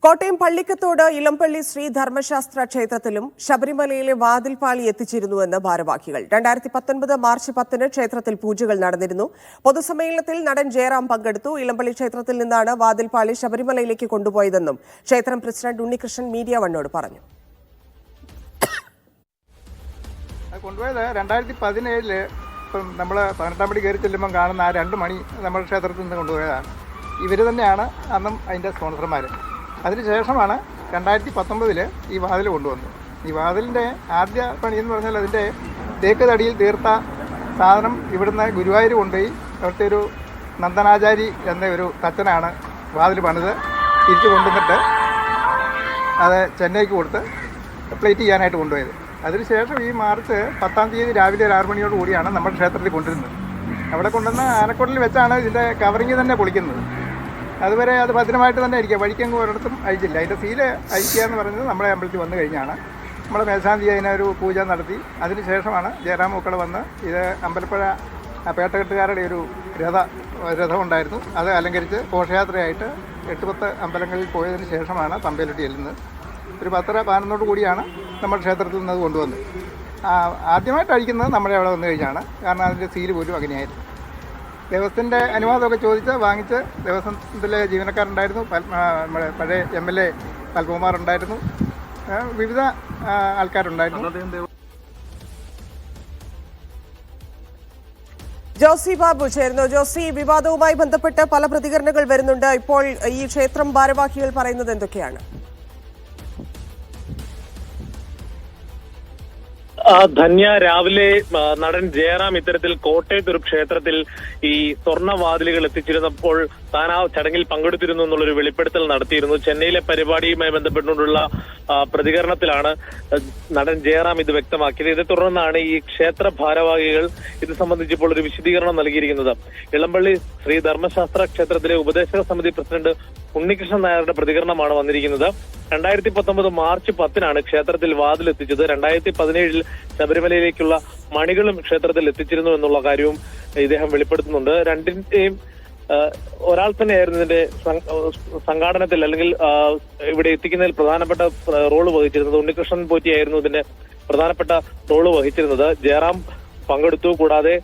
കോട്ടയം പള്ളിക്കത്തോട് ഇളംപള്ളി ശ്രീ ധർമ്മശാസ്ത്ര ക്ഷേത്രത്തിലും ശബരിമലയിലെ വാതിൽപ്പാളി എത്തിച്ചിരുന്നുവെന്ന് ഭാരവാഹികൾ. 2019 മാർച്ച് 10-ന് ക്ഷേത്രത്തിൽ പൂജകൾ നടന്നിരുന്നു. പൊതുസമ്മേളനത്തിൽ നടൻ ജയറാം പങ്കെടുത്തു. ഇളംപള്ളി ക്ഷേത്രത്തിൽ നിന്നാണ് വാതിൽപ്പാളി ശബരിമലയിലേക്ക് കൊണ്ടുപോയതെന്നും ക്ഷേത്രം പ്രസിഡന്റ് ഉണ്ണികൃഷ്ണൻ മീഡിയ വണ്ണോട് പറഞ്ഞു. കൊണ്ടുപോയത് 2017 ഇപ്പം നമ്മൾ 18 മണി കയറി ചെല്ലുമ്പം കാണുന്ന ആ 2 മണി നമ്മുടെ ക്ഷേത്രത്തിൽ നിന്ന് കൊണ്ടുപോയതാണ്. ഇവർ തന്നെയാണ് അന്നും അതിൻ്റെ സ്പോൺസർമാർ. അതിനുശേഷമാണ് 2019 ഈ വാതിൽ കൊണ്ടുവന്നത്. ഈ വാതിലിൻ്റെ ആദ്യ പണി എന്ന് പറഞ്ഞാൽ അതിൻ്റെ തേക്ക് തടിയിൽ തീർത്ത സാധനം ഇവിടുന്ന് ഗുരുവായൂർ കൊണ്ടുപോയി അവിടുത്തെ ഒരു നന്ദനാചാരി എന്ന ഒരു തച്ചനാണ് വാതിൽ പണിത് തിരിച്ചു കൊണ്ടുവന്നിട്ട് അത് ചെന്നൈക്ക് കൊടുത്ത് പ്ലേറ്റ് ചെയ്യാനായിട്ട് കൊണ്ടുപോയത്. അതിനുശേഷം ഈ മാർച്ച് 10-ാം തീയതി രാവിലെ 6 മണിയോട് കൂടിയാണ് നമ്മുടെ ക്ഷേത്രത്തിൽ കൊണ്ടുവരുന്നത്. അവിടെ കൊണ്ടുവന്ന് ആനക്കോട്ടിൽ വെച്ചാണ് ഇതിൻ്റെ കവറിങ് തന്നെ പൊളിക്കുന്നത്. അതുവരെ അത് ഭദ്രമായിട്ട് തന്നെ ഇരിക്കുക, വഴിക്കങ്ങ് ഒരിടത്തും അഴിച്ചില്ല. അതിൻ്റെ സീല് അഴിക്കുക എന്ന് പറയുന്നത് നമ്മുടെ അമ്പലത്തിൽ വന്നു കഴിഞ്ഞാണ്. നമ്മുടെ മേശാന്തി അതിനൊരു പൂജ നടത്തി. അതിനുശേഷമാണ് ജയറാം മക്കൾ വന്ന് ഇത് അമ്പലപ്പുഴ പേട്ടകെട്ടുകാരുടെ ഒരു രഥമുണ്ടായിരുന്നു, അത് അലങ്കരിച്ച് ഘോഷയാത്രയായിട്ട് 8-10 അമ്പലങ്ങളിൽ പോയതിന് ശേഷമാണ് പമ്പയിലോട്ട് ചെല്ലുന്നത്. ഒരു 10-11 കൂടിയാണ് നമ്മുടെ ക്ഷേത്രത്തിൽ നിന്ന് അത് കൊണ്ടുവന്നത്. ആദ്യമായിട്ട് അഴിക്കുന്നത് നമ്മുടെ അവിടെ വന്നു കഴിഞ്ഞാണ്. കാരണം അതിൻ്റെ സീല് പോലും അങ്ങനെയായിരുന്നു. ദേവസ്വത്തിൻ്റെ അനുവാദമൊക്കെ ചോദിച്ച് വാങ്ങിച്ച് ദേവസ്വത്തിലെ ജീവനക്കാരുണ്ടായിരുന്നു, നമ്മുടെ പഴയ MLA പത്മകുമാർ ഉണ്ടായിരുന്നു, വിവിധ ആൾക്കാരുണ്ടായിരുന്നു. ജോസി ബാബു ചേരുന്നു. ജോസി, വിവാദവുമായി ബന്ധപ്പെട്ട് പല പ്രതികരണങ്ങൾ വരുന്നുണ്ട്. ഇപ്പോൾ ഈ ക്ഷേത്രം ഭാരവാഹികൾ പറയുന്നത് എന്തൊക്കെയാണ്? ധന്യ, രാവിലെ നടൻ ജയറാം ഇത്തരത്തിൽ കോട്ടയത്ത് ഒരു ക്ഷേത്രത്തിൽ ഈ സ്വർണ്ണവാതിലുകൾ എത്തിച്ചിരുന്നപ്പോൾ താൻ ആ ചടങ്ങിൽ പങ്കെടുത്തിരുന്നു എന്നുള്ളൊരു വെളിപ്പെടുത്തൽ നടത്തിയിരുന്നു. ചെന്നൈയിലെ പരിപാടിയുമായി ബന്ധപ്പെട്ടുകൊണ്ടുള്ള പ്രതികരണത്തിലാണ് നടൻ ജയറാം ഇത് വ്യക്തമാക്കിയത്. ഇതേ തുടർന്നാണ് ഈ ക്ഷേത്ര ഭാരവാഹികൾ ഇത് സംബന്ധിച്ചപ്പോൾ ഒരു വിശദീകരണം നൽകിയിരിക്കുന്നത്. ഇളംപള്ളി ശ്രീ ധർമ്മശാസ്ത്ര ക്ഷേത്രത്തിലെ ഉപദേശക സമിതി പ്രസിഡന്റ് ഉണ്ണികൃഷ്ണൻ നായരുടെ പ്രതികരണമാണ് വന്നിരിക്കുന്നത്. 2019 മാർച്ച് 10-നാണ് ക്ഷേത്രത്തിൽ വാതിലെത്തിച്ചത്. 2017 ശബരിമലയിലേക്കുള്ള മണികളും ക്ഷേത്രത്തിൽ എത്തിച്ചിരുന്നു എന്നുള്ള കാര്യവും ഇദ്ദേഹം വെളിപ്പെടുത്തുന്നുണ്ട്. രണ്ടിന്റെയും ഒരാൾ തന്നെയായിരുന്നു ഇതിന്റെ സംഘാടനത്തിൽ അല്ലെങ്കിൽ ഇവിടെ എത്തിക്കുന്നതിൽ പ്രധാനപ്പെട്ട റോള് വഹിച്ചിരുന്നത്. ഉണ്ണികൃഷ്ണൻ പോറ്റിയായിരുന്നു ഇതിന്റെ പ്രധാനപ്പെട്ട റോള് വഹിച്ചിരുന്നത്. ജയറാം പങ്കെടുത്തു. കൂടാതെ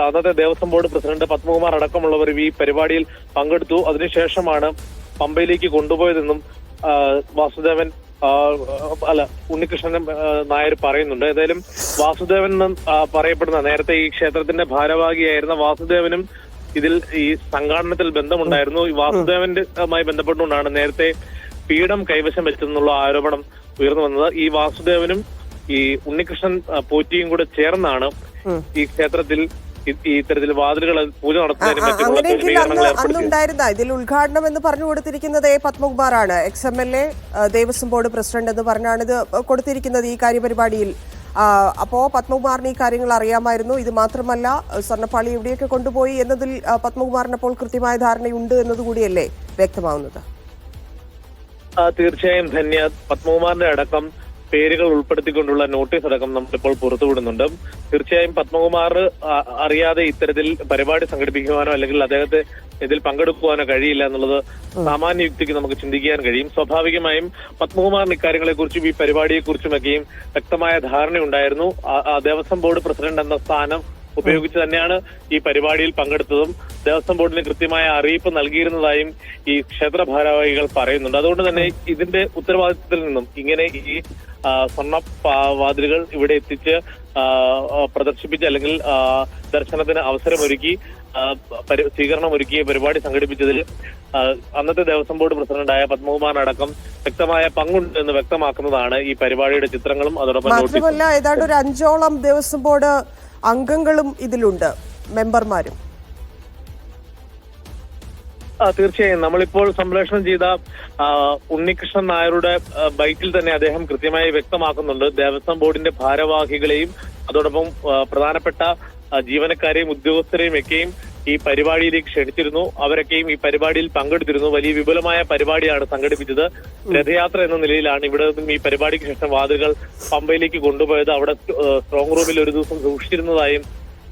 അന്നത്തെ ദേവസ്വം ബോർഡ് പ്രസിഡന്റ് പത്മകുമാർ അടക്കമുള്ളവർ ഈ പരിപാടിയിൽ പങ്കെടുത്തു. അതിനുശേഷമാണ് പമ്പയിലേക്ക് കൊണ്ടുപോയതെന്നും വാസുദേവൻ ഉണ്ണികൃഷ്ണൻ നായർ പറയുന്നുണ്ട്. ഏതായാലും വാസുദേവൻ പറയപ്പെടുന്ന നേരത്തെ ഈ ക്ഷേത്രത്തിന്റെ ഭാരവാഹിയായിരുന്ന വാസുദേവനും ഇതിൽ ഈ സംഘാടനത്തിൽ ബന്ധമുണ്ടായിരുന്നു. ഈ വാസുദേവനുമായി ബന്ധപ്പെട്ടുകൊണ്ടാണ് നേരത്തെ പീഠം കൈവശം വെച്ചെന്നുള്ള ആരോപണം ഉയർന്നു വന്നത്. ഈ വാസുദേവനും ഈ ഉണ്ണികൃഷ്ണൻ പോറ്റിയും കൂടെ ചേർന്നാണ് ഈ ക്ഷേത്രത്തിൽ ഇത്തരത്തിൽ വാതിലുകൾ പൂജ അങ്ങനെയെങ്കിൽ അന്നുണ്ടായിരുന്ന ഇതിൽ ഉദ്ഘാടനം എന്ന് പറഞ്ഞു കൊടുത്തിരിക്കുന്നത് പത്മകുമാറാണ്. XMLA ദേവസ്വം ബോർഡ് പ്രസിഡന്റ് എന്ന് പറഞ്ഞാണ് ഇത് കൊടുത്തിരിക്കുന്നത് ഈ കാര്യപരിപാടിയിൽ. അപ്പോ പത്മകുമാറിന് ഈ കാര്യങ്ങൾ അറിയാമായിരുന്നു. ഇത് മാത്രമല്ല, സ്വർണ്ണപ്പാളി എവിടെയൊക്കെ കൊണ്ടുപോയി എന്നതിൽ പത്മകുമാറിന് അപ്പോൾ കൃത്യമായ ധാരണയുണ്ട് എന്നതുകൂടിയല്ലേ വ്യക്തമാവുന്നത്? തീർച്ചയായും ധന്യ, പത്മകുമാറിന്റെ അടക്കം പേരുകൾ ഉൾപ്പെടുത്തിക്കൊണ്ടുള്ള നോട്ടീസ് അടക്കം നമ്മളിപ്പോൾ പുറത്തുവിടുന്നുണ്ട്. തീർച്ചയായും പത്മകുമാർ അറിയാതെ ഇത്തരത്തിൽ പരിപാടി സംഘടിപ്പിക്കുവാനോ അല്ലെങ്കിൽ അദ്ദേഹത്തെ ഇതിൽ പങ്കെടുക്കുവാനോ കഴിയില്ല എന്നുള്ളത് സാമാന്യ യുക്തിക്ക് നമുക്ക് ചിന്തിക്കാൻ കഴിയും. സ്വാഭാവികമായും പത്മകുമാറിന് ഇക്കാര്യങ്ങളെക്കുറിച്ചും ഈ പരിപാടിയെക്കുറിച്ചുമൊക്കെയും വ്യക്തമായ ധാരണയുണ്ടായിരുന്നു. ദേവസ്വം ബോർഡ് പ്രസിഡന്റ് എന്ന സ്ഥാനം ഉപയോഗിച്ച് തന്നെയാണ് ഈ പരിപാടിയിൽ പങ്കെടുത്തതും ദേവസ്വം ബോർഡിന് കൃത്യമായ അറിയിപ്പ് നൽകിയിരുന്നതായും ഈ ക്ഷേത്ര ഭാരവാഹികൾ പറയുന്നുണ്ട്. അതുകൊണ്ട് തന്നെ ഇതിന്റെ ഉത്തരവാദിത്തത്തിൽ നിന്നും ഇങ്ങനെ ഈ സ്വർണ്ണ വാതിലുകൾ ഇവിടെ എത്തിച്ച് പ്രദർശിപ്പിച്ച് അല്ലെങ്കിൽ ദർശനത്തിന് അവസരമൊരുക്കി സ്വീകരണം ഒരുക്കിയ പരിപാടി സംഘടിപ്പിച്ചതിൽ അന്നത്തെ ദേവസ്വം ബോർഡ് പ്രസിഡന്റായ പത്മകുമാറിനടക്കം വ്യക്തമായ പങ്കുണ്ട് എന്ന് വ്യക്തമാക്കുന്നതാണ് ഈ പരിപാടിയുടെ ചിത്രങ്ങളും അതോടൊപ്പം മാത്രമല്ല ഏതാണ്ട് ഒരു 5ഓളം ദേവസ്വം ബോർഡ് അംഗങ്ങളും ഇതിലുണ്ട്, മെമ്പർമാരും. തീർച്ചയായും നമ്മളിപ്പോൾ സംപ്രേഷണം ചെയ്ത ഉണ്ണികൃഷ്ണൻ നായരുടെ ബൈറ്റിൽ തന്നെ അദ്ദേഹം കൃത്യമായി വ്യക്തമാക്കുന്നുണ്ട് ദേവസ്വം ബോർഡിന്റെ ഭാരവാഹികളെയും അതോടൊപ്പം പ്രധാനപ്പെട്ട ജീവനക്കാരെയും ഉദ്യോഗസ്ഥരെയും ഒക്കെയും ഈ പരിപാടിയിലേക്ക് ക്ഷണിച്ചിരുന്നു. അവരൊക്കെയും ഈ പരിപാടിയിൽ പങ്കെടുത്തിരുന്നു. വലിയ വിപുലമായ പരിപാടിയാണ് സംഘടിപ്പിച്ചത്. രഥയാത്ര എന്ന നിലയിലാണ് ഇവിടെ നിന്നും ഈ പരിപാടിക്ക് ശേഷം വാതിലുകൾ പമ്പയിലേക്ക് കൊണ്ടുപോയത്. അവിടെ സ്ട്രോങ് റൂമിൽ ഒരു ദിവസം സൂക്ഷിച്ചിരുന്നതായും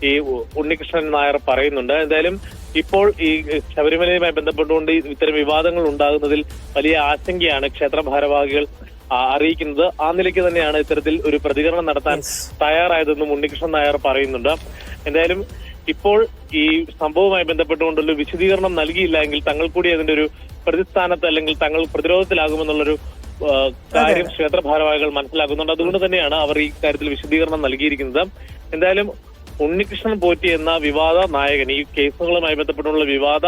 ഈ ഉണ്ണികൃഷ്ണൻ നായർ പറയുന്നുണ്ട്. എന്തായാലും ഇപ്പോൾ ഈ ശബരിമലയുമായി ബന്ധപ്പെട്ടുകൊണ്ട് ഇത്തരം വിവാദങ്ങൾ ഉണ്ടാകുന്നതിൽ വലിയ ആശങ്കയാണ് ക്ഷേത്ര ഭാരവാഹികൾ അറിയിക്കുന്നത്. ആ നിലയ്ക്ക് തന്നെയാണ് ഇത്തരത്തിൽ ഒരു പ്രതികരണം നടത്താൻ തയ്യാറായതെന്നും ഉണ്ണികൃഷ്ണൻ നായർ പറയുന്നുണ്ട്. എന്തായാലും ഇപ്പോൾ ഈ സംഭവവുമായി ബന്ധപ്പെട്ടുകൊണ്ടുള്ള വിശദീകരണം നൽകിയില്ല എങ്കിൽ തങ്ങൾ കൂടി അതിന്റെ ഒരു പ്രതിസ്ഥാനത്ത് അല്ലെങ്കിൽ തങ്ങൾ പ്രതിരോധത്തിലാകുമെന്നുള്ളൊരു കാര്യം ക്ഷേത്ര ഭാരവാഹികൾ മനസ്സിലാക്കുന്നുണ്ട്. അതുകൊണ്ട് തന്നെയാണ് അവർ ഈ കാര്യത്തിൽ വിശദീകരണം നൽകിയിരിക്കുന്നത്. എന്തായാലും ഉണ്ണികൃഷ്ണൻ പോറ്റി എന്ന വിവാദ നായകൻ, ഈ കേസുകളുമായി ബന്ധപ്പെട്ടുള്ള വിവാദ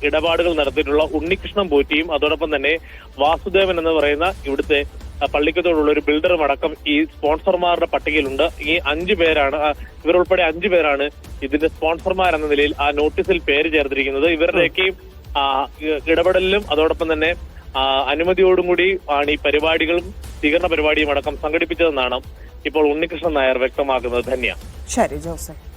ഇടപാടുകൾ നടത്തിയിട്ടുള്ള ഉണ്ണികൃഷ്ണൻ പോറ്റിയും അതോടൊപ്പം തന്നെ വാസുദേവൻ എന്ന് പറയുന്ന ഇവിടുത്തെ പള്ളിക്കത്തോടുള്ള ഒരു ബിൽഡറും അടക്കം ഈ സ്പോൺസർമാരുടെ പട്ടികയിലുണ്ട്. ഈ 5 പേരാണ്, ഇവരുൾപ്പെടെ 5 പേരാണ് ഇതിന്റെ സ്പോൺസർമാർ എന്ന നിലയിൽ ആ നോട്ടീസിൽ പേര് ചേർത്തിരിക്കുന്നത്. ഇവരുടെയൊക്കെയും ഇടപെടലിലും അതോടൊപ്പം തന്നെ അനുമതിയോടും കൂടി ആണ് ഈ പരിപാടികളും സ്വീകരണ പരിപാടിയും അടക്കം സംഘടിപ്പിച്ചതെന്നാണ് ഇപ്പോൾ ഉണ്ണികൃഷ്ണൻ നായർ വ്യക്തമാക്കുന്നത്. ധന്യ. ശരി ജോസഫ്.